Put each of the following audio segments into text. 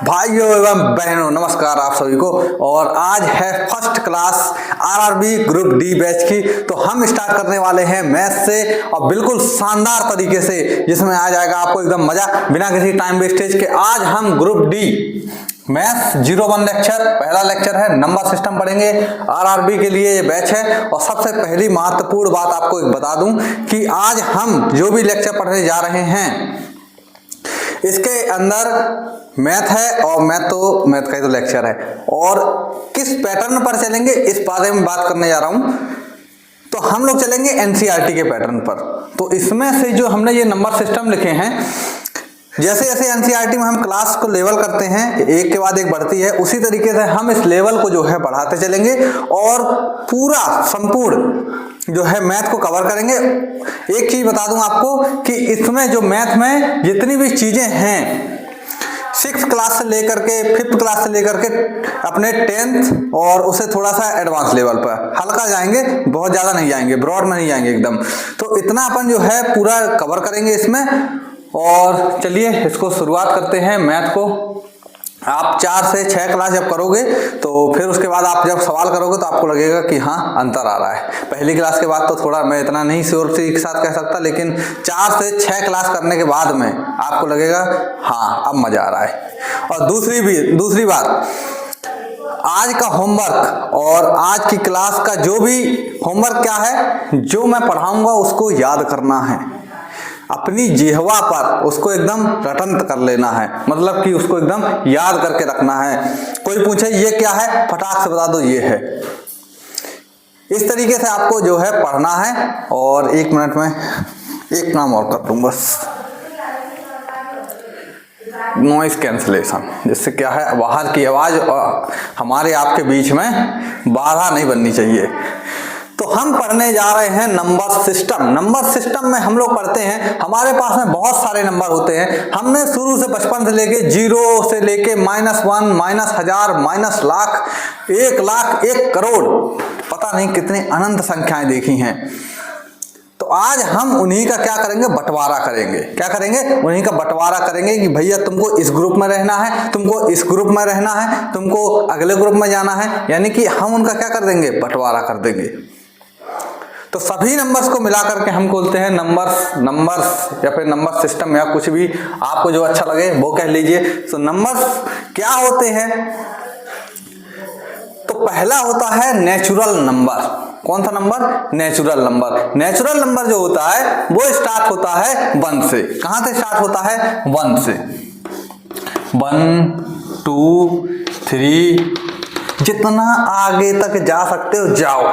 भाइयों एवं बहनों नमस्कार आप सभी को। और आज है first class RRB group D batch की। तो हम स्टार्ट करने वाले हैं मैथ से और बिल्कुल शानदार तरीके से, जिसमें आ जाएगा आपको एकदम मजा बिना किसी टाइम वेस्टेज के। आज हम ग्रुप डी मैथ 01 लेक्चर, पहला लेक्चर है, नंबर सिस्टम पढ़ेंगे। आरआरबी के लिए ये बैच है। और सबसे पहली महत्वपूर्ण बात आपको एक बता दूं कि आज हम जो भी लेक्चर पढ़ने जा रहे हैं इसके अंदर मैथ है, और मैथ का ही तो लेक्चर है, और किस पैटर्न पर चलेंगे इस बारे में बात करने जा रहा हूं। तो हम लोग चलेंगे एनसीईआरटी के पैटर्न पर। तो इसमें से जो हमने ये नंबर सिस्टम लिखे हैं, जैसे जैसे एनसीईआरटी में हम क्लास को लेवल करते हैं, एक के बाद एक बढ़ती है, उसी तरीके से हम इस लेवल को जो है बढ़ाते चलेंगे और पूरा संपूर्ण जो है मैथ को कवर करेंगे। एक चीज बता दूं आपको कि इसमें जो मैथ में जितनी भी चीजें हैं, 6th क्लास से लेकर के 5th क्लास से लेकर के अपने 10th और उसे थोड़ा सा एडवांस लेवल पर हल्का जाएंगे, बहुत ज्यादा नहीं जाएंगे, ब्रॉड में नहीं जाएंगे एकदम। तो इतना अपन जो है पूरा कवर करेंगे इसमें। और चलिए इसको शुरुआत करते हैं मैथ को। आप 4 से 6 क्लास जब करोगे तो फिर उसके बाद आप जब सवाल करोगे तो आपको लगेगा कि हाँ अंतर आ रहा है। पहली क्लास के बाद तो थोड़ा मैं इतना नहीं श्योरिटी के साथ कह सकता, लेकिन 4 से 6 क्लास करने के बाद में आपको लगेगा हाँ अब मजा आ रहा है। और दूसरी बात, आज का होमवर्क और आज की क्लास का जो भी होमवर्क क्या है, जो मैं पढ़ाऊंगा उसको याद करना है, अपनी जिह्वा पर उसको एकदम रटंत कर लेना है, मतलब कि उसको एकदम याद करके रखना है। कोई पूछे ये क्या है, फटाक से बता दो ये है। इस तरीके से आपको जो है पढ़ना है। और 1 मिनट में एक काम और कर दूं बस, नॉइस कैंसलेशन, जिससे क्या है बाहर की आवाज हमारे आपके बीच में बाधा नहीं बननी चाहिए। तो हम पढ़ने जा रहे हैं नंबर सिस्टम। नंबर सिस्टम में हम लोग पढ़ते हैं, हमारे पास में बहुत सारे नंबर होते हैं। हमने शुरू से बचपन से लेके 0 से लेके -1, -1000, -लाख, 1 लाख, 1 करोड़, पता नहीं कितने अनंत संख्याएं देखी हैं। तो आज हम उन्हीं का क्या करेंगे, बंटवारा करेंगे। क्या करेंगे, उन्हीं का बंटवारा करेंगे कि भैया तुमको इस ग्रुप में रहना है, तुमको इस ग्रुप में रहना है, तुमको अगले ग्रुप में जाना है। यानी कि हम उनका क्या कर देंगे, बंटवारा कर देंगे। तो सभी नंबर्स को मिला करके हम बोलते हैं नंबर्स या फिर नंबर सिस्टम, या कुछ भी आपको जो अच्छा लगे वो कह लीजिए। तो नंबर्स क्या होते हैं, तो पहला होता है नेचुरल नंबर। कौन सा number, natural number. Natural number जो होता है वो स्टार्ट होता है 1 से। कहां से स्टार्ट होता है, 1 से। 1 2 3, जितना आगे तक जा सकते हो जाओ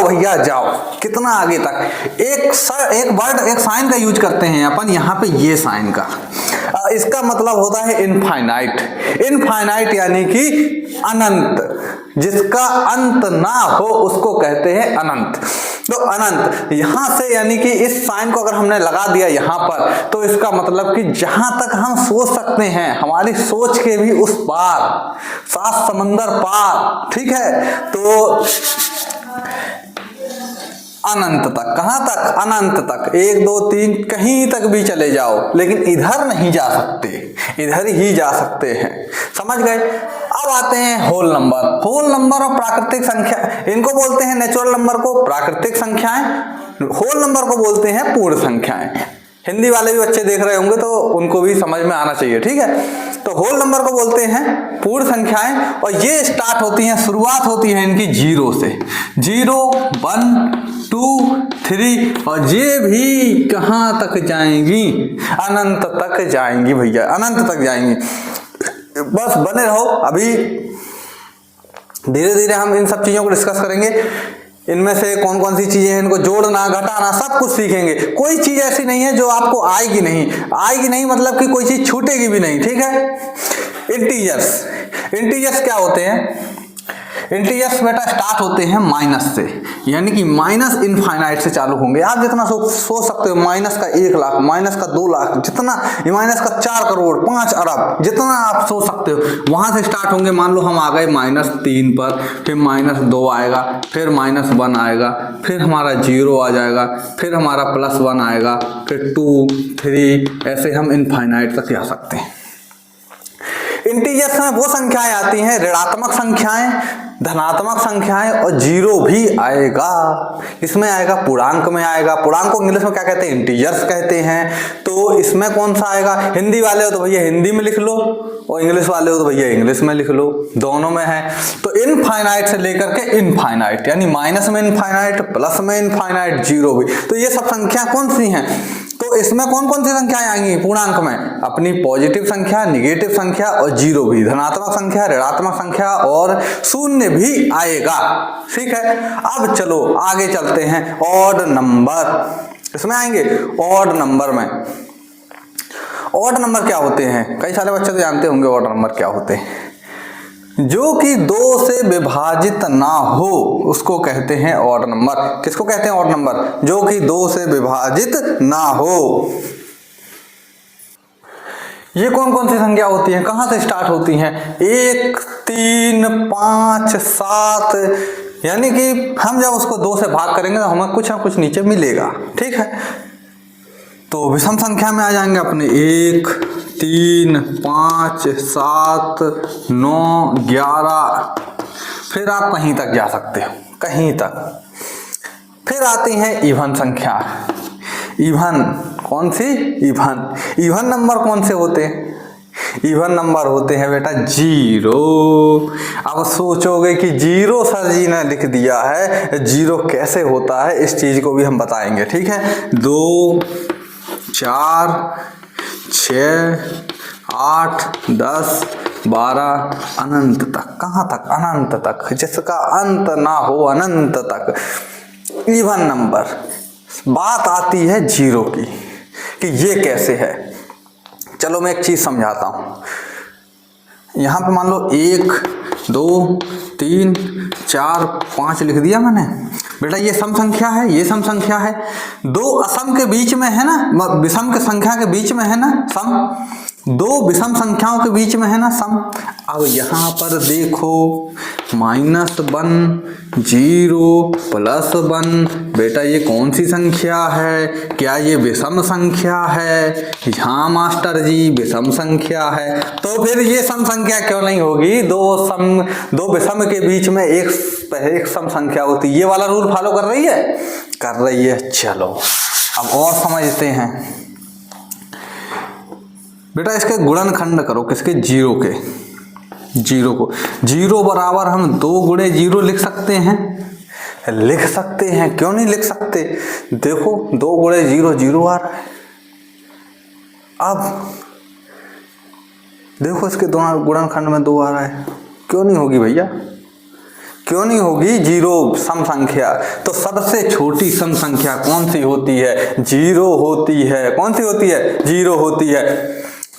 भैया जाओ, कितना आगे तक। एक वर्ड, एक साइन का यूज करते हैं अपन यहाँ पे, ये साइन का, इसका मतलब होता है इनफाइनाइट। इनफाइनाइट यानी कि अनंत, जिसका अंत ना हो उसको कहते हैं अनंत। तो अनंत यहां से, यानी कि इस साइन को अगर हमने लगा दिया यहां पर, तो इसका मतलब कि जहां तक हम सोच सकते हैं, हमारी सोच के भी उस पार, 7 समंदर पार, ठीक है। तो अनंत तक, कहां तक, अनंत तक, 1 2 3 कहीं तक भी चले जाओ, लेकिन इधर नहीं जा सकते, इधर ही जा सकते हैं। समझ गए। अब आते हैं होल नंबर। होल नंबर और प्राकृतिक संख्या, इनको बोलते हैं नेचुरल नंबर को प्राकृतिक संख्याएं, होल नंबर को बोलते हैं पूर्ण संख्याएं। हिंदी वाले भी बच्चे देख रहे होंगे तो उनको भी समझ में आना चाहिए, ठीक है। तो होल नंबर को बोलते हैं पूर्ण संख्याएं, और ये स्टार्ट होती हैं, शुरुआत होती है इनकी 0 से। 0 1 2 3, और ये भी कहां तक जाएंगी, अनंत तक जाएंगी भैया, अनंत तक जाएंगी। बस बने रहो, अभी धीरे धीरे हम इन सब चीजों को डिस्कस करेंगे। इनमें से कौन कौन सी चीजें हैं, इनको जोड़ना घटाना सब कुछ सीखेंगे। कोई चीज ऐसी नहीं है जो आपको आएगी नहीं, मतलब कि कोई चीज छूटेगी भी नहीं, ठीक है। इंटीजर्स क्या होते हैं, इंटीजर्स बेटा स्टार्ट होते हैं माइनस से, यानी कि माइनस इनफाइनाइट से चालू होंगे। आप जितना सोच सकते हो, माइनस का 1 लाख, माइनस का 2 लाख, जितना, माइनस का 4 करोड़, 5 अरब, जितना आप सोच सकते हो वहां से स्टार्ट होंगे। मान लो हम आ गए -3 पर, फिर -2 आएगा, फिर -1 आएगा, फिर हमारा 0 आ जाएगा, फिर हमारा +1 आएगा, फिर 2 3, ऐसे हम इनफाइनाइट तक जा सकते हैं। इंटीजर्स में वो संख्याएं आती हैं, ऋणात्मक संख्याएं, धनात्मक संख्याएं और जीरो भी आएगा। इसमें आएगा पूर्णांक में आएगा। पूर्णांक को इंग्लिश में क्या कहते हैं? इंटीजर्स कहते हैं। तो इसमें कौन सा आएगा? हिंदी वाले हो तो भैया हिंदी में लिख लो और इंग्लिश वाले हो तो भैया इंग्लिश में लिख लो, दोनों में है। तो इनफाइनाइट से लेकर के इनफाइनाइट, यानी माइनस में इनफाइनाइट, प्लस में इनफाइनाइट, जीरो भी। तो ये सब संख्या कौन सी हैं? तो इसमें कौन कौन सी संख्याएं आएंगी पूर्णांक में? अपनी पॉजिटिव संख्या, निगेटिव संख्या और जीरो भी, धनात्मक संख्या, ऋणात्मक संख्या और शून्य भी आएगा। ठीक है, अब चलो आगे चलते हैं। ऑड नंबर इसमें आएंगे। ऑड नंबर में ऑड नंबर क्या होते हैं? कई सारे बच्चे तो जानते होंगे ऑड नंबर क्या होते हैं। जो कि 2 से विभाजित ना हो उसको कहते हैं ऑड नंबर। किसको कहते हैं ऑड नंबर? जो कि 2 से विभाजित ना हो। ये कौन कौन सी संख्या होती है? कहां से स्टार्ट होती हैं? 1, 3, 5, 7, यानी कि हम जब उसको 2 से भाग करेंगे तो हमें कुछ ना कुछ नीचे मिलेगा। ठीक है, तो विषम संख्या में आ जाएंगे अपने 1, 3, 5, 7, 9, 11। फिर आप कहीं तक जा सकते हो, कहीं तक। फिर आती है इवन संख्या। इवन कौन सी? इवन नंबर कौन से होते हैं? इवन नंबर होते हैं बेटा जीरो। अब सोचोगे कि जीरो सर जी ने लिख दिया है, जीरो कैसे होता है? इस चीज को भी हम बताएंगे। ठीक है, 2, 4, 6, 8, 10, 12 अनंत तक। कहां तक? अनंत तक, जिसका अंत ना हो, अनंत तक इवन नंबर। बात आती है जीरो की कि ये कैसे है। चलो मैं एक चीज समझाता हूं। यहां पे मान लो 1, 2, 3, 4, 5 लिख दिया मैंने। बेटा ये सम संख्या है, ये सम संख्या है। 2 असम के बीच में है ना, विषम के संख्या के बीच में है ना सम। 2 विषम संख्याओं के बीच में है ना सम। अब यहां पर देखो -1, 0, +1। बेटा ये कौन सी संख्या है? क्या ये विषम संख्या है? हाँ मास्टर जी विषम संख्या है। तो फिर ये सम संख्या क्यों नहीं होगी? 2 विषम के बीच में एक सम संख्या होती। ये वाला रूल फॉलो कर रही है? कर रही है। चलो अब और समझते हैं। बेटा इसके गुणनखंड करो। किसके? जीरो के। जीरो को, जीरो बराबर हम 2 गुणे जीरो लिख सकते हैं। लिख सकते हैं, क्यों नहीं लिख सकते? देखो 2 गुणे जीरो, जीरो आ रहा है। अब देखो इसके दोनों गुणनखंड में 2 आ रहा है। क्यों नहीं होगी भैया? क्यों नहीं होगी? जीरो सम संख्या। तो सबसे छोटी सम संख्या कौन सी होती है? जीरो होती है। कौन सी होती है? जीरो होती है।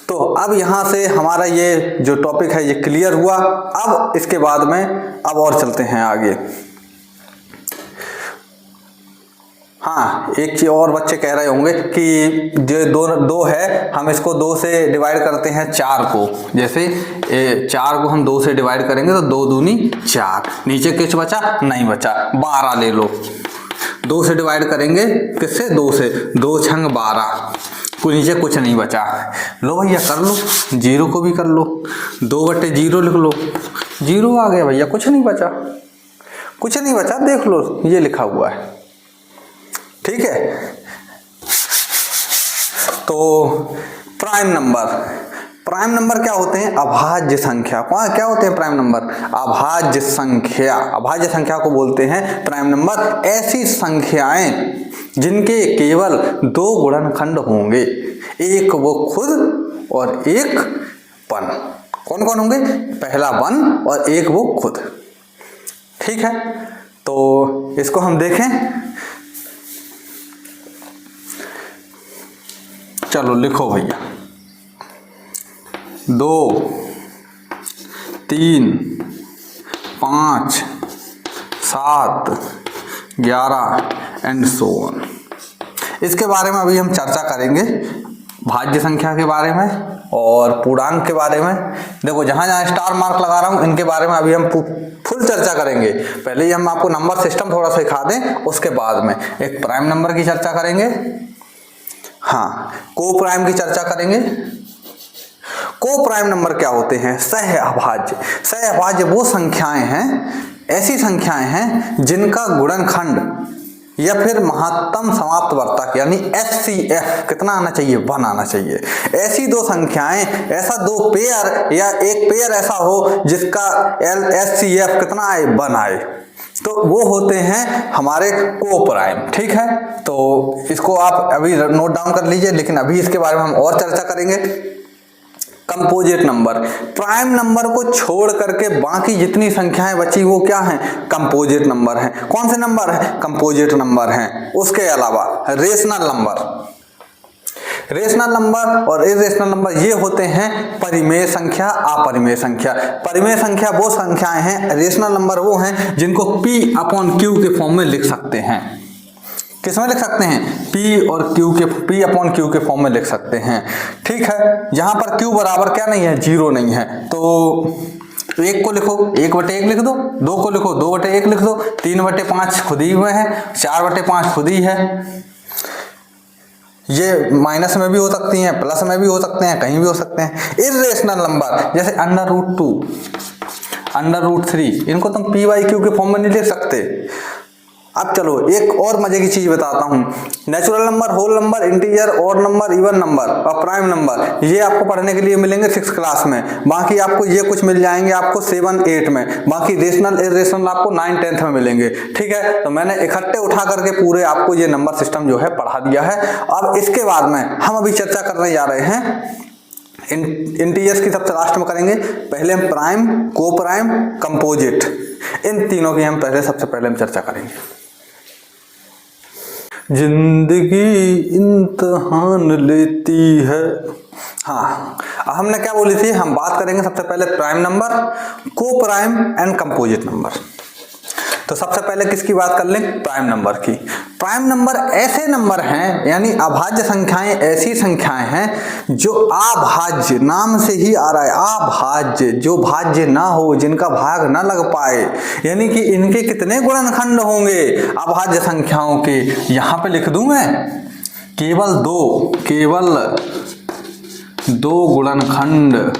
तो अब यहां से हमारा ये जो टॉपिक है ये क्लियर हुआ। अब इसके बाद में अब और चलते हैं आगे। हाँ, एक चीज और बच्चे कह रहे होंगे कि जो 2 है, हम इसको 2 से डिवाइड करते हैं 4 को। जैसे 4 को हम 2 से डिवाइड करेंगे तो 2 दूनी 4। नीचे कुछ बचा? नहीं बचा। 12 ले लो। 2 से डिवाइड करेंगे किससे? 2 से। 2 छंग 12। कोई नीचे कुछ नहीं बचा। लो भैया कर लो, जीरो को भी कर लो। 2/0 लिख लो, जीरो आ गया भैया, कुछ नहीं बचा। कुछ नहीं बचा, देख लो ये लिखा हुआ है। ठीक है, तो प्राइम नंबर। प्राइम नंबर क्या होते हैं? अभाज्य संख्या। क्या होते हैं प्राइम नंबर? अभाज्य संख्या। अभाज्य संख्या को बोलते हैं प्राइम नंबर। ऐसी संख्याएं जिनके केवल 2 गुणनखंड होंगे, एक वो खुद और एक 1। कौन कौन होंगे? पहला 1 और एक वो खुद। ठीक है, तो इसको हम देखें। चलो लिखो भैया। 2, 3, 5, 7, 11 एंड सो ऑन। इसके बारे में अभी हम चर्चा करेंगे, भाज्य संख्या के बारे में और पूर्णांक के बारे में। देखो जहां जहां स्टार मार्क लगा रहा हूं इनके बारे में अभी हम फुल चर्चा करेंगे। पहले ही हम आपको नंबर सिस्टम थोड़ा सिखा दें, उसके बाद में एक प्राइम नंबर की चर्चा करेंगे। हाँ, को प्राइम की चर्चा करेंगे। को प्राइम नंबर क्या होते हैं? सह अभाज्य। सह अभाज्य वो संख्याएं हैं, ऐसी संख्याएं हैं जिनका गुणनखंड या फिर महत्तम समाप्त वर्तक यानी HCF कितना आना चाहिए? 1 आना चाहिए। ऐसी दो संख्याएं, ऐसा दो पेयर या एक पेयर ऐसा हो जिसका HCF कितना आए? 1 आए, तो वो होते हैं हमारे को प्राइम। ठीक है, तो इसको आप अभी नोट डाउन कर लीजिए, लेकिन अभी इसके बारे में हम और चर्चा करेंगे। कंपोजिट नंबर, प्राइम नंबर को छोड़ करके बाकी जितनी संख्याएं बची वो क्या हैं? कंपोजिट नंबर हैं। कौन से नंबर हैं? कंपोजिट नंबर हैं। उसके अलावा रेशनल नंबर, रेशनल नंबर और इरेशनल नंबर ये होते हैं परिमेय संख्या, अपरिमेय संख्या। परिमेय संख्या वो संख्याएं हैं, रेशनल नंबर वो हैं जिनको P/Q के फॉर्म में लिख सकते हैं। किसमें लिख सकते हैं? P/Q के फॉर्म में लिख सकते हैं। ठीक है, यहां पर Q बराबर क्या नहीं है? 0 नहीं है, तो 1 को लिखो 1/1 लिख दो, 2 को लिखो 2/1 लिख दो, 3/5 खुद ही हुए हैं, 4/5 खुद ही है। ये माइनस में भी हो सकती हैं, प्लस में भी हो सकते हैं, कहीं भी हो सकते हैं। इर्रेशनल नंबर जैसे √2, √3, इनको तुम P/Q के फॉर्म में नहीं लिख सकते। अब चलो एक और मजे की चीज बताता हूं। Natural number, whole number, integer, odd number, even number और प्राइम नंबर, ये आपको पढ़ने के लिए मिलेंगे 6th क्लास में। बाकी आपको ये कुछ मिल जाएंगे आपको 7, 8 में। बाकी रेशनल इरेशनल आपको 9, 10th में मिलेंगे। ठीक है, तो मैंने इकट्ठे उठा करके पूरे आपको ये नंबर सिस्टम जो है पढ़ा दिया है। अब इसके बाद में हम अभी चर्चा करने जा रहे हैं इंटीजर्स की, सबसे लास्ट में करेंगे। पहले हम प्राइम, को प्राइम, कंपोजिट, इन तीनों की हम सबसे पहले हम चर्चा करेंगे। जिंदगी इम्तिहान लेती है। हाँ, हमने क्या बोली थी? हम बात करेंगे सबसे पहले प्राइम नंबर, को प्राइम एंड कंपोजिट नंबर। तो सबसे पहले किसकी बात कर लें? प्राइम नंबर की। प्राइम नंबर ऐसे नंबर हैं, यानी अभाज्य संख्याएं ऐसी संख्याएं हैं जो अभाज्य, नाम से ही आ रहा है अभाज्य, जो भाज्य ना हो, जिनका भाग ना लग पाए, यानी कि इनके कितने गुणनखंड होंगे अभाज्य संख्याओं के? यहां पे लिख दूं मैं केवल 2 गुणनखंड।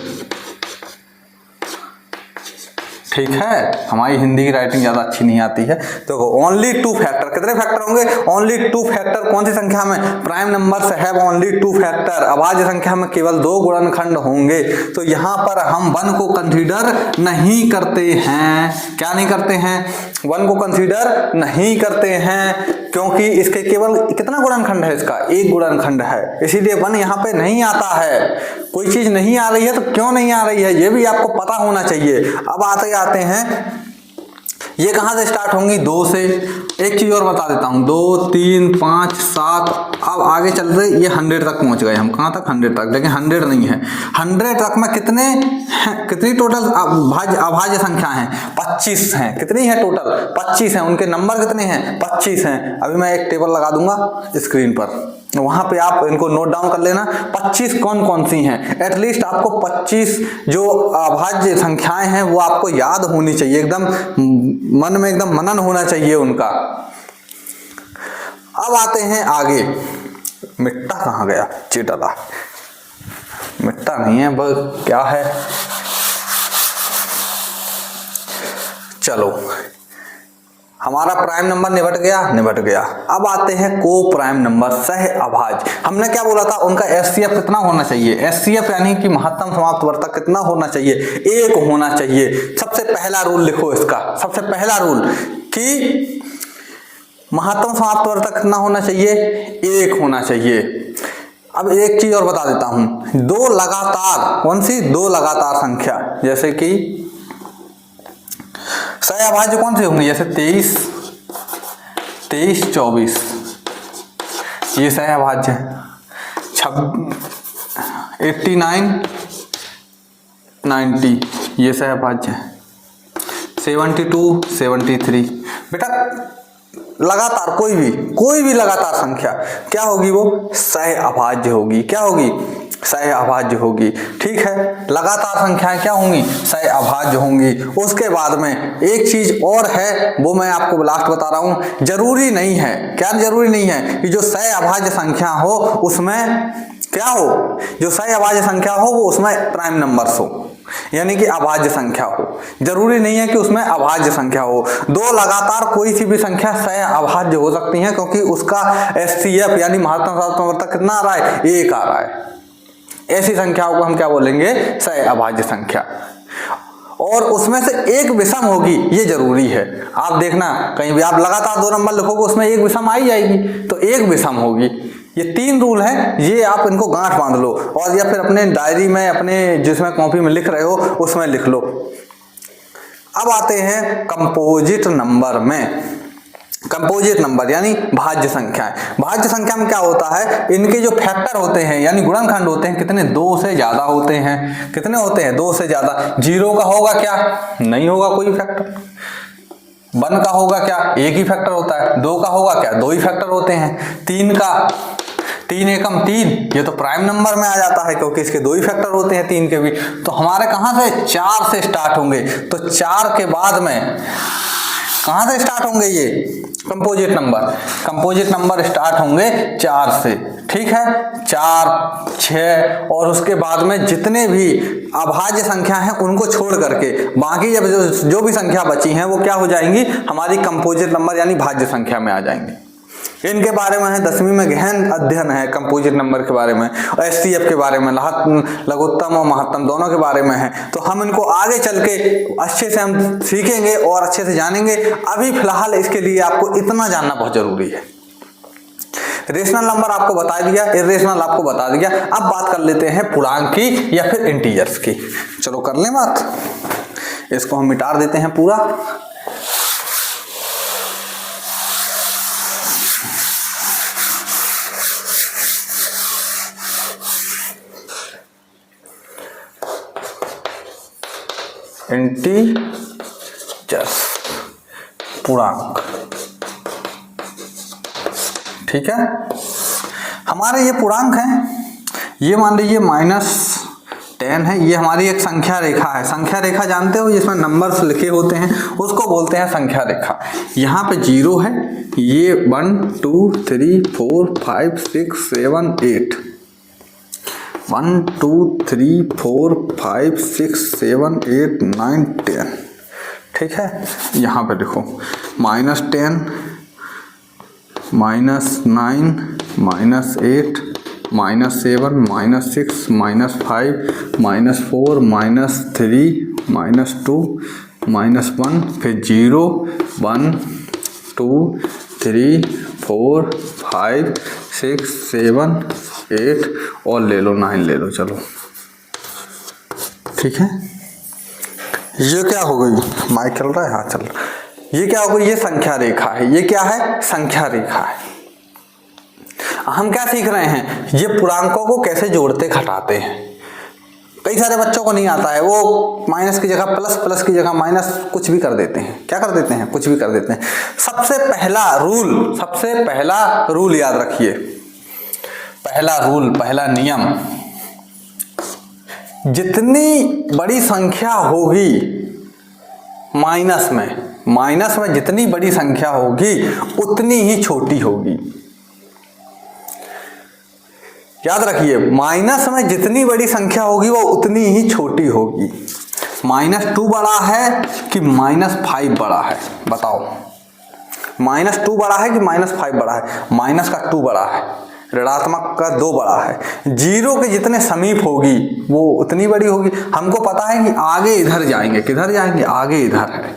ठीक है, हमारी हिंदी की राइटिंग ज्यादा अच्छी नहीं आती है, तो ओनली 2 फैक्टर। कितने फैक्टर होंगे? Only 2 factor. कौन सी संख्या में? प्राइम नंबर से हैव ओनली 2 फैक्टर। अभाज्य संख्या में केवल 2 गुणनखंड होंगे। तो यहाँ पर हम 1 को कंसीडर नहीं करते हैं। क्या नहीं करते हैं? 1 को कंसीडर नहीं करते हैं, क्योंकि इसके केवल कितना गुणनखंड है? इसका 1 गुणनखंड है, इसीलिए 1 यहाँ पे नहीं आता है। कोई चीज नहीं आ रही है तो क्यों नहीं आ रही है ये भी आपको पता होना चाहिए। अब आते हैं, ये कहां से स्टार्ट होंगी? 2 से। एक चीज और बता देता हूं, 2, 3, 5, 7, अब आगे चल रहे ये 100 तक पहुंच गए हम। कहां तक? 100 तक। लेकिन 100 नहीं है। 100 तक में कितनी टोटल अभाज्य संख्या है? 25 हैं। कितनी है टोटल? 25 हैं। उनके नंबर कितने हैं? 25 हैं। अभी मैं एक टेबल लगा दूंगा स्क्रीन पर, वहां पे आप इनको नोट डाउन कर लेना। 25 कौन कौन सी हैं? एटलीस्ट आपको 25 जो अभाज्य संख्याएं हैं वो आपको याद होनी चाहिए, एकदम मन में एकदम मनन होना चाहिए उनका। अब आते हैं आगे। मिट्टा कहां गया? चिटला मिट्टा नहीं है, बस क्या है। चलो, हमारा प्राइम नंबर निबट गया। अब आते हैं को प्राइम नंबर, सह अभाज्य। हमने क्या बोला था? उनका HCF कितना होना चाहिए? HCF यानी कि महत्तम समाप्त वर्तक कितना होना चाहिए? 1 होना चाहिए। सबसे पहला रूल लिखो इसका, सबसे पहला रूल कि महत्तम समाप्त वर्तक कितना होना चाहिए? 1 होना चाहिए। अब एक चीज और बता देता हूं, 2 लगातार, कौन सी? 2 लगातार संख्या, जैसे कि सह अभाज्य कौन से होंगे? जैसे 23, 24, ये सह अभाज्य है। 89, 90, ये सह अभाज्य है। 72, 73। बेटा लगातार कोई भी लगातार संख्या क्या होगी? वो सह अभाज्य होगी। क्या होगी? सह अभाज्य होगी। ठीक है, लगातार संख्याएं क्या होंगी? सह अभाज्य होंगी। उसके बाद में एक चीज और है, वो मैं आपको लास्ट बता रहा हूं। जरूरी नहीं है, क्या जरूरी नहीं है कि जो सह अभाज्य संख्या हो उसमें क्या हो, जो सही अभाज्य संख्या हो वो उसमें प्राइम नंबर्स हो, यानी कि अभाज्य संख्या हो। जरूरी नहीं है कि उसमें अभाज्य संख्या हो। दो लगातार कोई सी भी संख्या सह अभाज्य हो सकती है, क्योंकि उसका एचसीएफ यानी महत्तम सार्थक कितना आ रहा है, 1 आ रहा है। ऐसी संख्याओं को हम क्या बोलेंगे, सह अभाज्य संख्या। और उसमें से एक विषम होगी, ये जरूरी है। आप देखना कहीं भी आप लगातार 2 नंबर लिखोगे उसमें एक विषम आ ही जाएगी, तो एक विषम होगी। ये 3 रूल हैं, ये आप इनको गांठ बांध लो और या फिर अपने डायरी में, अपने जिसमें कॉपी में लिख रहे हो उसमें लिख लो। अब आते हैं कंपोजिट नंबर में। कंपोजिट नंबर यानी भाज्य संख्याएं। भाज्य संख्या में क्या होता है, इनके जो फैक्टर होते हैं यानी गुणनखंड होते हैं, कितने, 2 से ज्यादा होते हैं। कितने होते हैं, 2 से ज्यादा। 0 का होगा क्या, नहीं होगा कोई फैक्टर। 1 का होगा क्या, एक ही फैक्टर होता है। 2 का होगा क्या, 2 ही फैक्टर होते हैं। 3 का, 3 एकम 3, ये तो प्राइम नंबर में आ जाता है क्योंकि इसके 2 ही फैक्टर होते हैं 3 के भी। तो हमारे कहां से, 4 से स्टार्ट होंगे। तो 4 के बाद में कहां से स्टार्ट होंगे, ये composite number. Composite number start होंगे 4 से, ठीक है। 4, 6 और उसके बाद में जितने भी अभाज्य संख्या हैं उनको छोड़ करके बाकी जब जो भी संख्या बची हैं वो क्या हो जाएंगी, हमारी कंपोजिट नंबर यानी भाज्य संख्या में आ जाएंगी। इनके बारे में है 10वीं में गहन अध्ययन है कंपोजिट नंबर के बारे में, और एचसीएफ के बारे में, लघुत्तम और महत्तम दोनों के बारे में है। तो हम इनको आगे चल के अच्छे से हम सीखेंगे और अच्छे से जानेंगे। अभी फिलहाल इसके लिए आपको इतना जानना बहुत जरूरी है। रेशनल नंबर आपको बता दिया, इरेशनल आपको बता दिया। अब बात कर लेते हैं पूर्णांक की या फिर इंटीजर्स की। चलो कर लें बात, इसको हम मिटा देते हैं पूरा। इंटीजर्स, पूर्णांक, ठीक है। हमारे ये पूर्णांक हैं, ये मान लीजिए -10 है। ये हमारी एक संख्या रेखा है। संख्या रेखा जानते हो, जिसमें नंबर्स लिखे होते हैं, उसको बोलते हैं संख्या रेखा। यहाँ पे 0 है, ये 1 2 3 4 5 6 7 8, 1 2 3 4 5 6 7 8 9 10, ठीक है। यहाँ पे देखो -10, -9, -8, -7, -6, -5, -4, -3, -2, -1, फिर 0 1 2 3 4 5 6 7 8 और ले लो 9 ले लो, चलो ठीक है। ये क्या हो गई, माइक चल रहा है, हाँ चल रहा है। ये क्या हो गई, ये संख्या रेखा है। ये क्या है, संख्या रेखा है। हम क्या सीख रहे हैं, ये पूर्णांकों को कैसे जोड़ते घटाते हैं। कई सारे बच्चों को नहीं आता है, वो माइनस की जगह प्लस, प्लस की जगह माइनस, कुछ भी कर देते हैं। क्या कर देते हैं, कुछ भी कर देते हैं। सबसे पहला रूल याद रखिए, पहला रूल, पहला नियम, जितनी बड़ी संख्या होगी माइनस में जितनी बड़ी संख्या होगी उतनी ही छोटी होगी। याद रखिए, माइनस में जितनी बड़ी संख्या होगी वो उतनी ही छोटी होगी। -2 बड़ा है कि -5 बड़ा है, बताओ। -2 बड़ा है कि -5 बड़ा है? माइनस का 2 बड़ा है, ऋणात्मक का 2 बड़ा है। 0 के जितने समीप होगी वो उतनी बड़ी होगी। हमको पता है कि आगे इधर जाएंगे, किधर जाएंगे, आगे इधर है।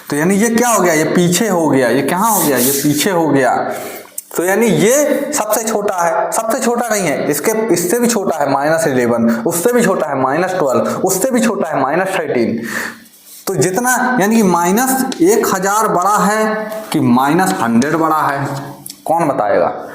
तो यानी ये क्या हो गया, ये पीछे हो गया। ये कहाँ हो गया, ये पीछे हो गया। तो यानी ये सबसे छोटा है, सबसे छोटा नहीं है, इससे भी छोटा है -11, उससे भी छोटा है -12, उससे भी छोटा है -13। तो जितना, यानी कि -1000 बड़ा है कि -100 बड़ा है, कौन बताएगा?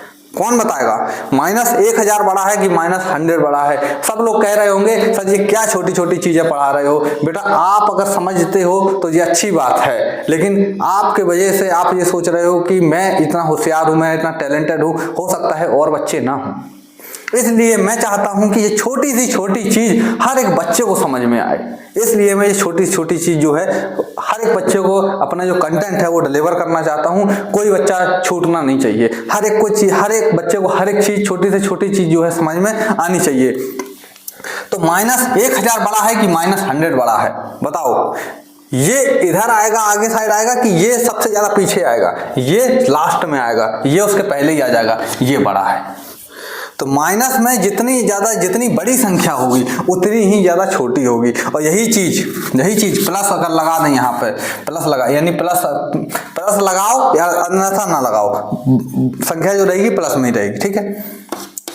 -1000 बड़ा है कि -100 बड़ा है? सब लोग कह रहे होंगे सर जी क्या छोटी छोटी चीजें पढ़ा रहे हो। बेटा आप अगर समझते हो तो ये अच्छी बात है, लेकिन आपके वजह से आप ये सोच रहे हो कि मैं इतना होशियार हूं, मैं इतना टैलेंटेड हूं, हो सकता है और बच्चे ना हों। इसलिए मैं चाहता हूं कि ये छोटी सी छोटी चीज हर एक बच्चे को समझ में आए। इसलिए मैं ये छोटी छोटी चीज जो है हर एक बच्चे को अपना जो कंटेंट है वो डिलीवर करना चाहता हूं। कोई बच्चा छूटना नहीं चाहिए। हर एक बच्चे को हर एक चीज, छोटी से छोटी चीज जो है समझ में आनी चाहिए। तो -1000 बड़ा है कि -100 बड़ा है, बताओ। ये इधर आएगा, आगे साइड आएगा कि ये सबसे ज्यादा पीछे आएगा, ये लास्ट में आएगा, ये उसके पहले ही आ जाएगा, ये बड़ा है। तो माइनस में जितनी बड़ी संख्या होगी उतनी ही ज्यादा छोटी होगी। और यही चीज प्लस अगर लगा दें, यहाँ पे प्लस लगा, यानी प्लस लगाओ या अन्यथा ना लगाओ, संख्या जो रहेगी प्लस में ही रहेगी, ठीक है।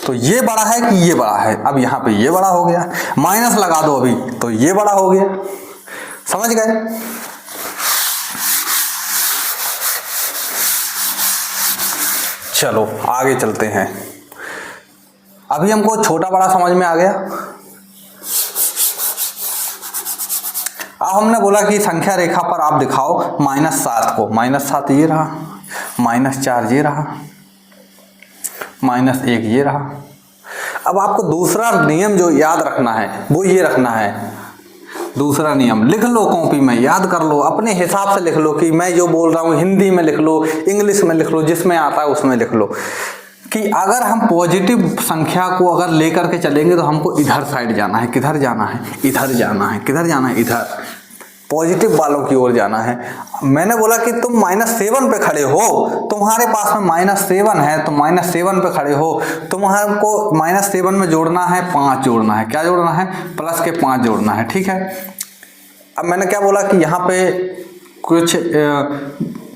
तो ये बड़ा है कि ये बड़ा है, अब यहाँ पे ये बड़ा हो गया, माइनस लगा दो अभी तो ये बड़ा हो गया, समझ गए। चलो आगे चलते हैं। अभी हमको छोटा बड़ा समझ में आ गया। अब हमने बोला कि संख्या रेखा पर आप दिखाओ -7 को, -7 ये रहा, -4 ये रहा, -1 ये रहा। अब आपको दूसरा नियम जो याद रखना है वो ये रखना है, दूसरा नियम लिख लो कॉपी में, याद कर लो, अपने हिसाब से लिख लो कि मैं जो बोल रहा हूँ हिंदी में लिख लो, इंग्लिश में लिख लो, जिसमें आता है उसमें लिख लो कि अगर हम पॉजिटिव संख्या को अगर लेकर के चलेंगे तो हमको इधर साइड जाना है। किधर जाना है? इधर जाना है। किधर जाना है? इधर, पॉजिटिव वालों की ओर जाना है। मैंने बोला कि तुम -7 पे खड़े हो, तुम्हारे पास में -7 है, तो -7 पे खड़े हो, तुम्हारे को -7 में जोड़ना है 5 जोड़ना है। क्या जोड़ना है? प्लस के 5 जोड़ना है, ठीक है। अब मैंने क्या बोला कि यहाँ पे कुछ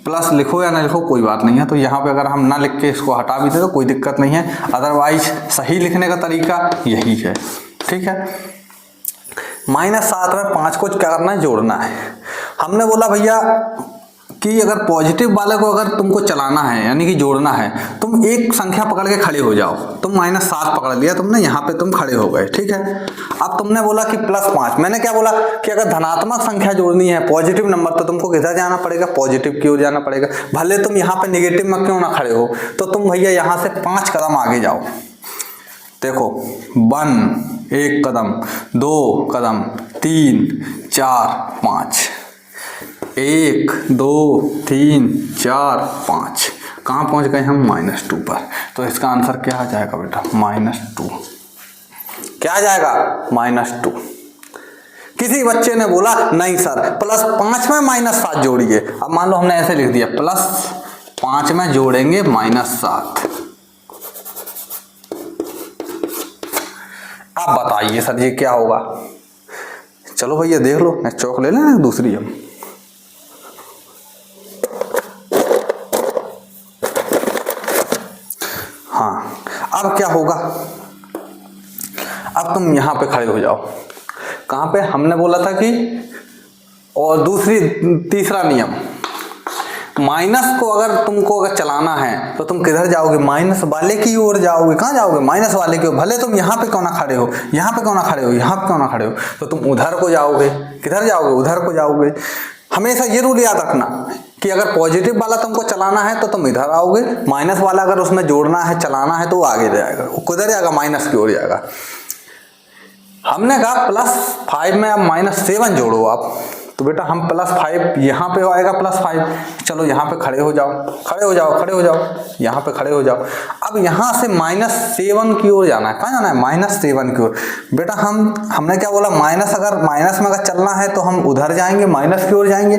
प्लस लिखो या ना लिखो कोई बात नहीं है, तो यहाँ पे अगर हम ना लिख के इसको हटा भी दे तो कोई दिक्कत नहीं है, अदरवाइज सही लिखने का तरीका यही है, ठीक है। -7 में 5 को क्या करना है? जोड़ना है। हमने बोला भैया कि अगर पॉजिटिव वाले को अगर तुमको चलाना है यानी कि जोड़ना है, तुम एक संख्या पकड़ के खड़े हो जाओ। तुम -7 पकड़ लिया तुमने, यहाँ पे तुम खड़े हो गए, ठीक है। अब तुमने बोला कि +5, मैंने क्या बोला कि अगर धनात्मक संख्या जोड़नी है, पॉजिटिव नंबर, तो तुमको किधर जाना पड़ेगा? पॉजिटिव की ओर जाना पड़ेगा। भले तुम यहाँ पे नेगेटिव में क्यों ना खड़े हो, तो तुम भैया यहाँ से 5 कदम आगे जाओ। देखो 1 कदम, 2 कदम, 3 4 5, 1 2 3 4 5, कहाँ पहुँच गए हम? -2 पर। तो इसका आंसर क्या आ जाएगा बेटा? -2। क्या आ जाएगा? -2। किसी बच्चे ने बोला नहीं सर +5 में -7 जोड़िए। अब मान लो हमने ऐसे लिख दिया +5 में जोड़ेंगे -7। अब बताइए सर ये क्या होगा? चलो भैया देख लो, मैं चौक ले लेना दूसरी हम। हाँ, अब क्या होगा? अब तुम यहां पे खड़े हो जाओ। कहां पे? हमने बोला था कि, और तीसरा नियम, माइनस को अगर तुमको अगर चलाना है तो तुम किधर जाओगे? माइनस वाले की ओर जाओगे। कहाँ जाओगे? माइनस वाले की ओर। भले तुम यहाँ पे क्यों ना खड़े हो, यहाँ पे क्यों ना खड़े हो, यहाँ पे क्यों ना खड़े हो, तो तुम उधर को जाओगे। किधर जाओगे? उधर को जाओगे। हमेशा ये रूल याद रखना कि अगर पॉजिटिव वाला तुमको चलाना है तो तुम इधर आओगे, माइनस वाला अगर उसमें जोड़ना है, चलाना है, तो वो आगे जाएगा। वो किधर जाएगा? माइनस की ओर जाएगा। हमने कहा +5 में अब -7 जोड़ो आप, तो बेटा हम +5 यहाँ पे आएगा +5। चलो यहाँ पे खड़े हो जाओ, खड़े हो जाओ, खड़े हो जाओ, यहाँ पे खड़े हो जाओ। अब यहाँ से -7 की ओर जाना है। कहाँ जाना है? -7 की ओर। बेटा हमने क्या बोला? माइनस में अगर चलना है तो हम उधर जाएंगे, माइनस की ओर जाएंगे।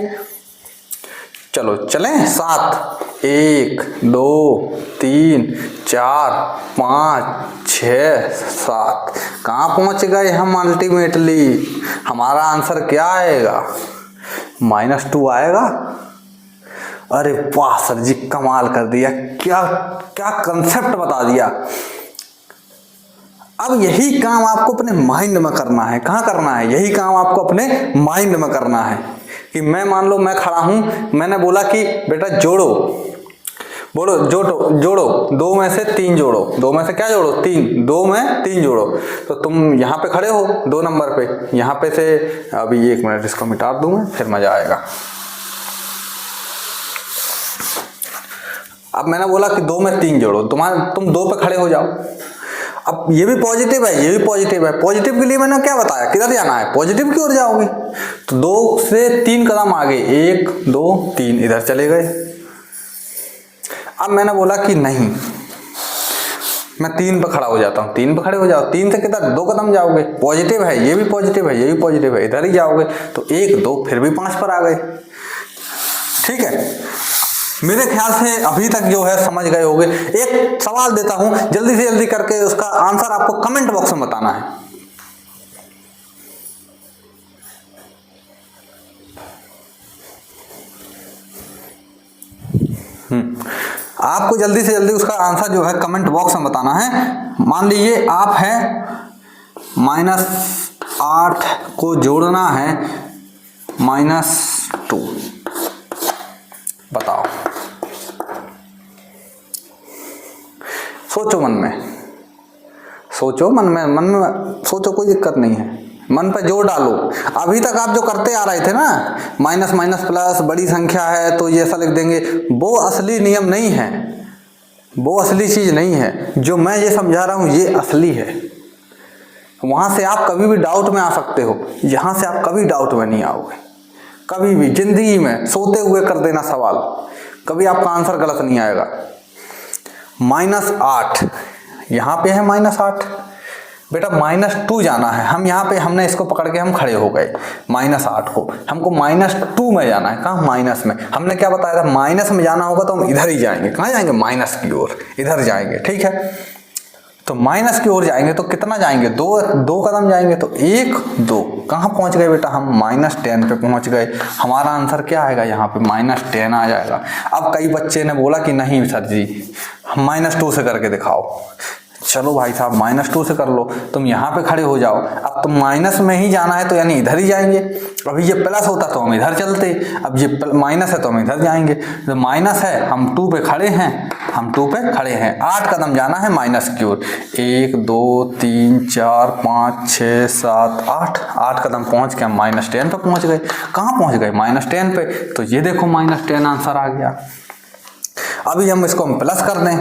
चलो चलें 7, 1 2 3 4 5 6 7। कहाँ पहुंच गए हम? अल्टीमेटली हमारा आंसर क्या आएगा? -2 आएगा। अरे वाह सर जी, कमाल कर दिया, क्या क्या कंसेप्ट बता दिया। अब यही काम आपको अपने माइंड में करना है। कहाँ करना है? यही काम आपको अपने माइंड में करना है कि मैं मान लो मैं खड़ा हूं, मैंने बोला कि बेटा जोड़ो, बोलो जोड़ो 2 में से 3 जोड़ो। 2 में से क्या जोड़ो? 3। 2 में 3 जोड़ो। तो तुम यहाँ पे खड़े हो 2 नंबर पे, यहाँ पे से अभी 1 मिनट इसको मिटा दूंगा, फिर मजा आएगा। अब मैंने बोला कि 2 में 3 जोड़ो, तुम 2 पे खड़े हो जाओ। अब ये भी पॉजिटिव है, ये भी पॉजिटिव है। पॉजिटिव के लिए मैंने क्या बताया, किधर जाना है, पॉजिटिव की ओर जाओगे। तो 2 से 3 कदम आगे, 1 2 3 इधर चले गए। अब मैंने बोला कि नहीं, मैं 3 पे खड़ा हो जाता हूँ। 3 पे खड़े हो जाओ, 3 से किधर 2 कदम जाओगे, पॉजिटिव है, ये भी पॉजिटिव है, ये भी पॉजिटिव है, इधर ही जाओगे। तो 1 2 फिर भी 5 पर आ गए। ठीक है, मेरे ख्याल से अभी तक जो है समझ गए होंगे। एक सवाल देता हूं, जल्दी से जल्दी करके उसका आंसर आपको कमेंट बॉक्स में बताना है। आपको जल्दी से जल्दी उसका आंसर जो है कमेंट बॉक्स में बताना है। मान लीजिए आप हैं -8 को जोड़ना है -2, बताओ। सोचो मन में, सोचो मन में सोचो, कोई दिक्कत नहीं है, मन पे जोर डालो। अभी तक आप जो करते आ रहे थे ना, माइनस माइनस प्लस, बड़ी संख्या है तो ये ऐसा लिख देंगे, वो असली नियम नहीं है, वो असली चीज नहीं है। जो मैं ये समझा रहा हूं ये असली है। वहां से आप कभी भी डाउट में आ सकते हो, यहां से आप कभी डाउट में नहीं आओगे। कभी भी जिंदगी में सोते हुए कर देना सवाल, कभी आपका आंसर गलत नहीं आएगा। -8 यहाँ पे है, -8 बेटा, -2 जाना है। हम यहाँ पे हमने इसको पकड़ के हम खड़े हो गए, -8 को हमको -2 में जाना है। कहाँ, माइनस में। हमने क्या बताया था, माइनस में जाना होगा तो हम इधर ही जाएंगे। कहाँ जाएंगे, माइनस की ओर, इधर जाएंगे। ठीक है, तो माइनस की ओर जाएंगे तो कितना जाएंगे, 2 कदम जाएंगे। तो 1 2 कहाँ पहुंच गए बेटा, हम -10 पे पहुंच गए। हमारा आंसर क्या आएगा, यहाँ पे -10 आ जाएगा। अब कई बच्चे ने बोला कि नहीं सर जी, हम -2 से करके दिखाओ। चलो भाई साहब, -2 से कर लो, तुम यहाँ पे खड़े हो जाओ। अब तुम माइनस में ही जाना है तो यानी इधर ही जाएंगे। अभी ये प्लस होता तो हम इधर चलते, अब ये माइनस है तो हम इधर जाएंगे। तो माइनस है, हम 2 पे खड़े हैं, हम 2 पे खड़े हैं। 8 कदम जाना है माइनस की ओर, 1 2 3 4 5 6 7 8 कदम पहुंच के हम -10 पे पहुंच गए। कहाँ पहुंच गए, -10 पे। तो ये देखो -10 आंसर आ गया। अभी हम इसको हम प्लस कर दें,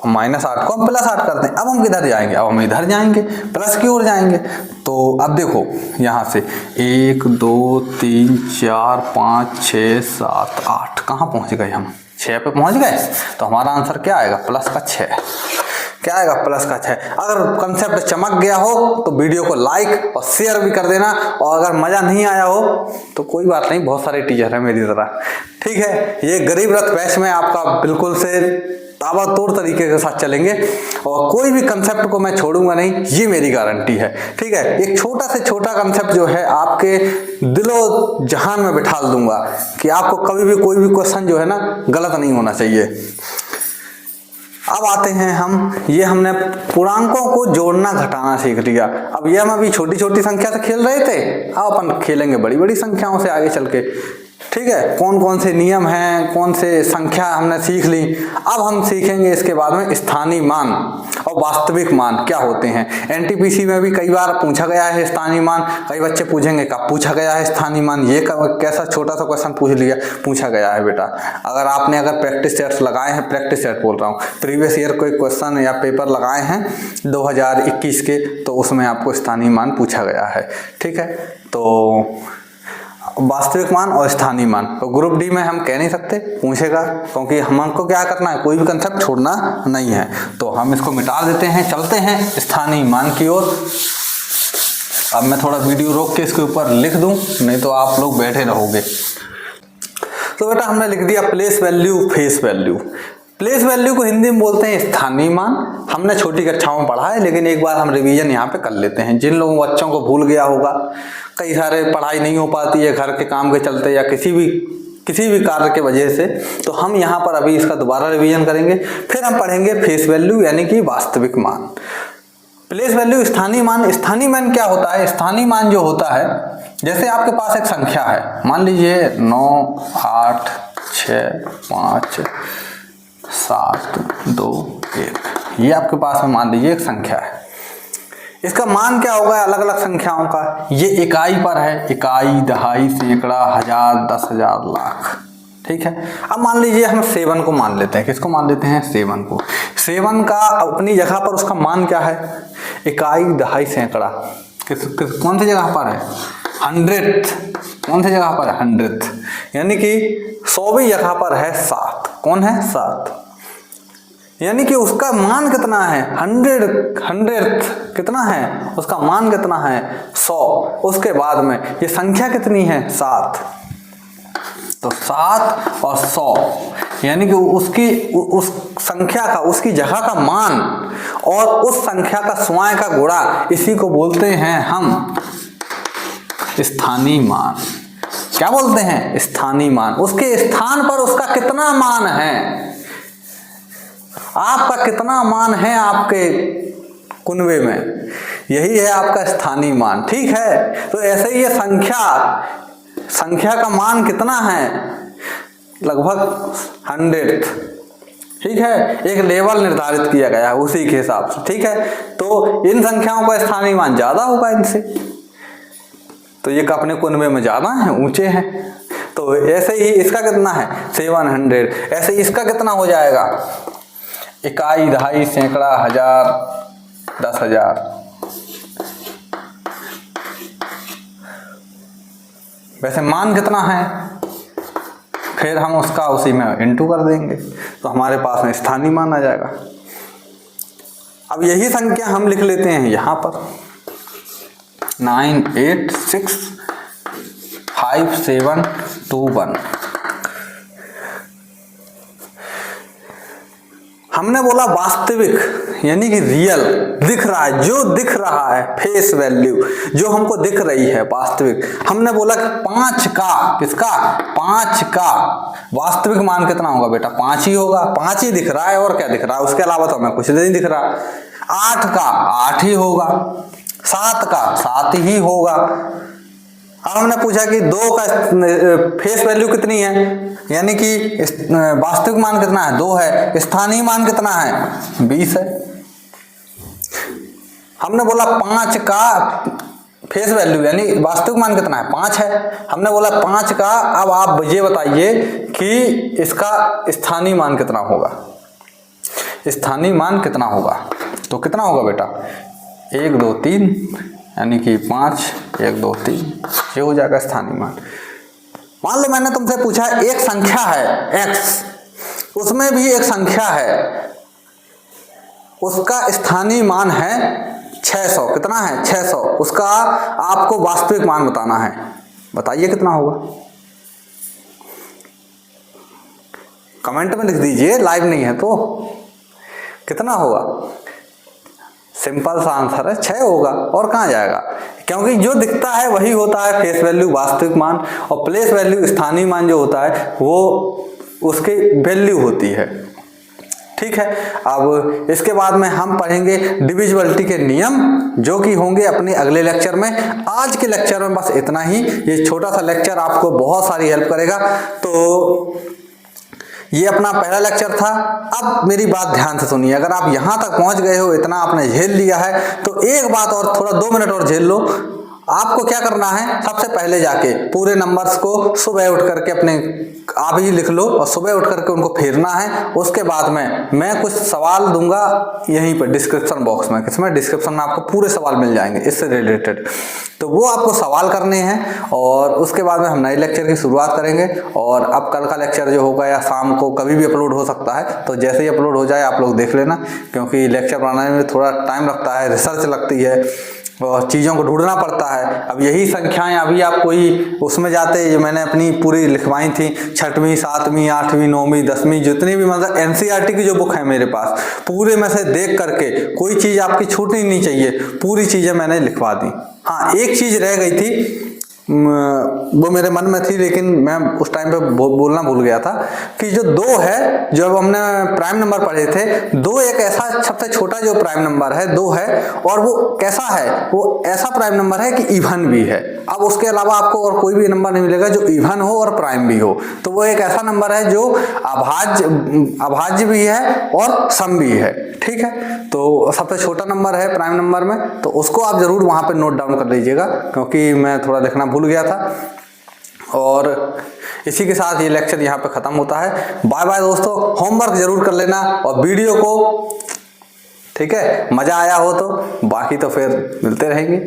-8 को हम +8 कर दें। अब हम किधर जाएंगे, अब हम इधर जाएंगे, प्लस की ओर जाएंगे। तो अब देखो यहाँ से 1 2 3 4 5 6 7 8 कहाँ पहुँच गए, हम 6 पे पहुँच गए। तो हमारा आंसर क्या आएगा, +6। क्या आएगा, +6। अगर कंसेप्ट चमक गया हो तो वीडियो को लाइक और शेयर भी कर देना। और अगर मजा नहीं आया हो तो कोई बात नहीं, बहुत सारे टीचर हैं मेरी तरह। ठीक है, ये गरीब रथ बैच में आपका बिल्कुल से ताबड़तोड़ तरीके के साथ चलेंगे और कोई भी कंसेप्ट को मैं छोड़ूंगा नहीं, ये मेरी गारंटी है। ठीक है, एक छोटा से छोटा कंसेप्ट जो है आपके दिलो जहान में बिठा दूंगा कि आपको कभी भी कोई भी क्वेश्चन जो है ना गलत नहीं होना चाहिए। अब आते हैं हम, ये हमने पूर्णांकों को जोड़ना घटाना सीख लिया। अब ये हम अभी छोटी छोटी संख्या से खेल रहे थे, अब अपन खेलेंगे बड़ी बड़ी संख्याओं से आगे चल के। ठीक है, कौन कौन से नियम हैं, कौन से संख्या हमने सीख ली। अब हम सीखेंगे इसके बाद में स्थानीय मान और वास्तविक मान क्या होते हैं। एनटीपीसी में भी कई बार पूछा गया है स्थानीय मान। कई बच्चे पूछेंगे कब पूछा गया है स्थानीय मान, ये कैसा छोटा सा क्वेश्चन पूछा गया है बेटा। अगर प्रैक्टिस सेट्स लगाए हैं, प्रैक्टिस सेट बोल रहा हूँ, प्रीवियस ईयर कोई क्वेश्चन या पेपर लगाए हैं 2021 के, तो उसमें आपको स्थानीय मान पूछा गया है। ठीक है, तो वास्तविक मान और स्थानीय मान तो ग्रुप डी में हम कह नहीं सकते पूछेगा, क्योंकि हमको क्या करना है, कोई भी कंसेप्ट छोड़ना नहीं है। तो हम इसको मिटा देते हैं, चलते हैं स्थानीय मान की ओर। अब मैं थोड़ा वीडियो रोक के इसके ऊपर लिख दूं, नहीं तो आप लोग बैठे रहोगे। तो बेटा हमने लिख दिया place value, face value. Place value को हिंदी में बोलते हैं स्थानीय मान। हमने छोटी कक्षाओं में पढ़ा है, लेकिन एक बार हम रिवीजन यहाँ पे कर लेते हैं। जिन लोगों बच्चों को भूल गया होगा, कई सारे पढ़ाई नहीं हो पाती है घर के काम के चलते या किसी भी कार्य के वजह से, तो हम यहाँ पर अभी इसका दोबारा रिवीजन करेंगे। फिर हम पढ़ेंगे फेस वैल्यू यानी कि वास्तविक मान। प्लेस वैल्यू, स्थानीय मान। स्थानीय मान क्या होता है, स्थानीय मान जो होता है, जैसे आपके पास एक संख्या है, मान लीजिए 9 8 6 5 7 2 1, ये आपके पास में मान लीजिए एक संख्या है। इसका मान क्या होगा अलग अलग संख्याओं का, ये इकाई पर है, इकाई, दहाई, सैकड़ा, हजार, 10,000, लाख। ठीक है। अब मान लीजिए हम 7 को मान लेते हैं। किसको मान लेते हैं? 7 को। 7 का अपनी जगह पर उसका मान क्या है? इकाई, दहाई, सैकड़ा। कौन सी जगह पर है? 100th। कौन सी जगह पर है? 100th। यानी कि 100वीं जगह पर है 7। कौन है? 7। यानी कि उसका मान कितना है? 100th कितना है? उसका मान कितना है? 100। उसके बाद में ये संख्या कितनी है? 7। तो 7 और 100 यानी कि उस संख्या का, उसकी जगह का मान और उस संख्या का स्वयं का गुणा, इसी को बोलते हैं हम स्थानीय मान। क्या बोलते हैं? स्थानीय मान। उसके स्थान पर उसका कितना मान है, आपका कितना मान है आपके कुनबे में, यही है आपका स्थानीय मान। ठीक है। तो ऐसे ही ये संख्या का मान कितना है? लगभग 100th। ठीक है। एक लेवल निर्धारित किया गया है उसी के हिसाब से। ठीक है। तो इन संख्याओं का स्थानीय मान ज्यादा होगा इनसे, तो ये अपने कुनबे में ज्यादा है, ऊंचे हैं। तो ऐसे ही इसका कितना है? 700। ऐसे इसका कितना हो जाएगा? इकाई, दहाई, सैकड़ा, हजार, 10,000। वैसे मान कितना है? फिर हम उसका उसी में इंटू कर देंगे तो हमारे पास में स्थानीय मान आ जाएगा। अब यही संख्या हम लिख लेते हैं यहां पर 9865721। हमने बोला वास्तविक, यानी कि रियल, दिख रहा है, जो दिख रहा है, फेस वैल्यू जो हमको दिख रही है, वास्तविक। हमने बोला कि 5 का, किसका? 5 का वास्तविक मान कितना होगा बेटा? 5 ही होगा। 5 ही दिख रहा है, और क्या दिख रहा है? उसके अलावा तो हमें कुछ नहीं दिख रहा। 8 का 8 ही होगा। 7 का 7 ही होगा। अब हमने पूछा कि 2 का फेस वैल्यू कितनी है, यानी कि वास्तविक मान कितना है? 2 है। स्थानीय मान कितना है? 20 है। हमने बोला 5 का फेस वैल्यू यानी वास्तविक मान कितना है? 5 है। हमने बोला 5 का। अब आप ये बताइए कि इसका स्थानीय मान कितना होगा? स्थानीय मान कितना होगा? तो कितना होगा बेटा? 1 2 3 यानी कि 5 1 2 3 ये हो जाएगा स्थानीय मान। मान लो मैंने तुमसे पूछा एक संख्या है x, उसमें भी एक संख्या है, उसका स्थानीय मान है 600। कितना है? 600। उसका आपको वास्तविक मान बताना है। बताइए कितना होगा? कमेंट में लिख दीजिए, लाइव नहीं है तो। कितना होगा? सिंपल सा आंसर है 6 होगा, और कहाँ जाएगा? क्योंकि जो दिखता है वही होता है फेस वैल्यू, वास्तविक मान, और प्लेस वैल्यू, स्थानीय मान जो होता है वो उसकी वैल्यू होती है। ठीक है। अब इसके बाद में हम पढ़ेंगे डिविजिबिलिटी के नियम, जो कि होंगे अपने अगले लेक्चर में। आज के लेक्चर में बस इतना ही। ये छोटा सा लेक्चर आपको बहुत सारी हेल्प करेगा। तो ये अपना पहला लेक्चर था। अब मेरी बात ध्यान से सुनिए। अगर आप यहां तक पहुंच गए हो, इतना आपने झेल लिया है, तो एक बात और, थोड़ा 2 मिनट और झेल लो। आपको क्या करना है? सबसे पहले जाके पूरे नंबर्स को सुबह उठ करके अपने आप ही लिख लो, और सुबह उठ करके उनको फेरना है। उसके बाद में मैं कुछ सवाल दूंगा यहीं पर डिस्क्रिप्शन बॉक्स में। किसमें? डिस्क्रिप्शन में आपको पूरे सवाल मिल जाएंगे इससे रिलेटेड। तो वो आपको सवाल करने हैं, और उसके बाद में हम नए लेक्चर की शुरुआत करेंगे। और अब कल का लेक्चर जो होगा या शाम को कभी भी अपलोड हो सकता है, तो जैसे ही अपलोड हो जाए आप लोग देख लेना, क्योंकि लेक्चर बनाने में थोड़ा टाइम लगता है, रिसर्च लगती है और चीज़ों को ढूंढना पड़ता है। अब यही संख्याएं अभी आप कोई उसमें जाते, जो मैंने अपनी पूरी लिखवाई थी, 6वीं 7वीं 8वीं 9वीं 10वीं जितनी भी, मतलब एनसीईआरटी की जो बुक है मेरे पास, पूरे में से देख करके कोई चीज़ आपकी छूटनी नहीं चाहिए, पूरी चीज़ें मैंने लिखवा दी। हाँ, एक चीज़ रह गई थी, वो मेरे मन में थी, लेकिन मैं उस टाइम पे बोलना भूल गया था, कि जो 2 है, जब हमने प्राइम नंबर पढ़े थे, 2 एक ऐसा सबसे छोटा जो प्राइम नंबर है 2 है, और वो कैसा है? वो ऐसा प्राइम नंबर है कि इवन भी है। अब उसके अलावा आपको और कोई भी नंबर नहीं मिलेगा जो इवन हो और प्राइम भी हो। तो वो एक ऐसा नंबर है जो अभाज्य भी है और सम भी है। ठीक है। तो सबसे छोटा नंबर है प्राइम नंबर में, तो उसको आप जरूर वहां पे नोट डाउन कर लीजिएगा, क्योंकि मैं थोड़ा लिखना भूल गया था। और इसी के साथ ये लेक्चर यहाँ पे खत्म होता है। बाय बाय दोस्तों, होमवर्क जरूर कर लेना और वीडियो को, ठीक है, मजा आया हो तो, बाकी तो फिर मिलते रहेंगे।